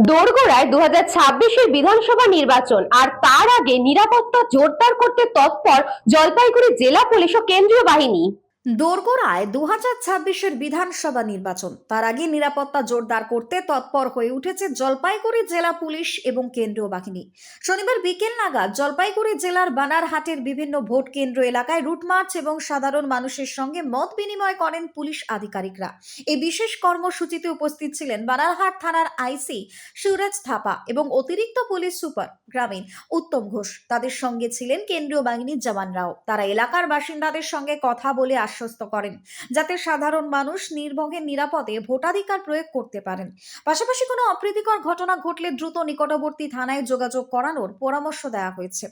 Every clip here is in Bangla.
দোরগোড়ায় 2026-এর বিধানসভা নির্বাচন আর তার আগে নিরাপত্তা জোরদার করতে তৎপর জলপাইগুড়ি জেলা পুলিশ ও কেন্দ্রীয় বাহিনী। দোরগোড়ায় 2026-এর বিধানসভা নির্বাচন, তার আগে নিরাপত্তা জোরদার করতে তৎপর হয়ে উঠেছে জলপাইগুড়ি জেলা পুলিশ এবং কেন্দ্রীয় বাহিনী। শনিবার বিকেল নাগাদ জলপাইগুড়ি জেলার বানারহাটের বিভিন্ন ভোট কেন্দ্র এলাকায় রুট মার্চ এবং সাধারণ মানুষের সঙ্গে মত বিনিময় করেন পুলিশ আধিকারিকরা। এই বিশেষ কর্মসূচিতে উপস্থিত ছিলেন বানারহাট থানার আইসি সুরজ থাপা এবং অতিরিক্ত পুলিশ সুপার গ্রামীণ উত্তম ঘোষ। তাদের সঙ্গে ছিলেন কেন্দ্রীয় বাহিনীর জওয়ানরাও। তারা এলাকার বাসিন্দাদের সঙ্গে কথা বলে আশ্বস্ত করেন যাতে সাধারণ মানুষ নির্ভয়ে নিরাপদে ভোটাধিকার প্রয়োগ করতে পারেন। পাশাপাশি কোনো অপ্রীতিকর ঘটনা ঘটলে দ্রুত নিকটবর্তী থানায় যোগাযোগ করানোর পরামর্শ দেওয়া হয়েছে।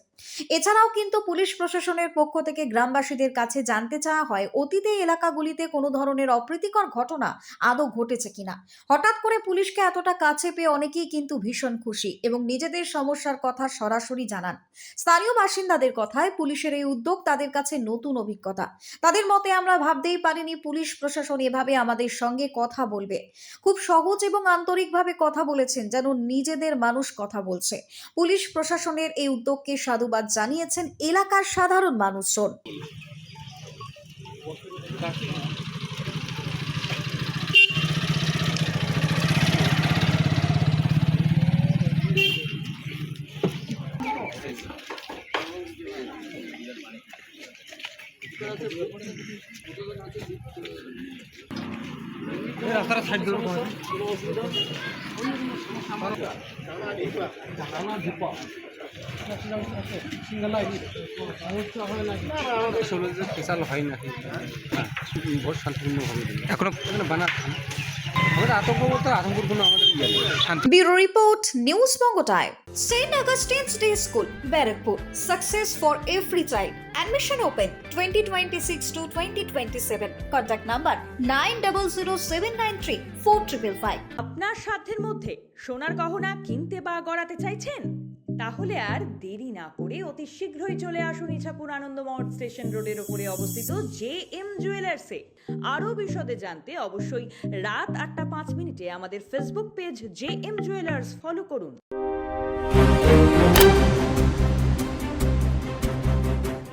এছাড়াও কিন্তু পুলিশ প্রশাসনের পক্ষ থেকে গ্রামবাসীদের কাছে জানতে চাওয়া হয় অতীতে এলাকাগুলিতে কোনো ধরনের অপ্রীতিকর ঘটনা আদৌ ঘটেছে কিনা। হঠাৎ করে পুলিশকে এতটা কাছে পেয়ে অনেকেই কিন্তু ভীষণ খুশি এবং নিজেদের সমস্যার কথা সরাসরি জানান। স্থানীয় বাসিন্দাদের কথায় পুলিশের এই উদ্যোগ তাদের কাছে নতুন অভিজ্ঞতা। তাদের মতে, আমরা ভাবতেই পারিনি পুলিশ প্রশাসন এভাবে আমাদের সঙ্গে কথা বলবে। খুব সহজ এবং আন্তরিকভাবে কথা বলেছেন, যেন নিজেদের মানুষ কথা বলছে। পুলিশ প্রশাসনের এই উদ্যোগকে সাধুবাদ জানিয়েছেন এলাকার সাধারণ মানুষজন। রাস্তাটা সাইড দিল স্পেশাল হয় নাকি ভোট শান্তিপূর্ণভাবে এখনো বানা আমাদের আতঙ্ক বলতে আতঙ্কের কোনো আমাদের bureau report, news Banga time. St. Augustine's Day School, Barrackpur. Success for every child. Admission open 2026 to 2027. Contact number 9007934555. আপনার সাধ্যের মধ্যে সোনার গহনা কিনতে বা গড়াতে চাইছেন? তাহলে আর দেরি না করে অতি শীঘ্রই চলে আসুন ইছাপুর আনন্দমঠ স্টেশন রোডের উপরে অবস্থিত JM জুয়েলার্সে। আরও বিশদে জানতে অবশ্যই রাত 8টা 5 মিনিটে আমাদের Facebook page JM jewellers follow করুন।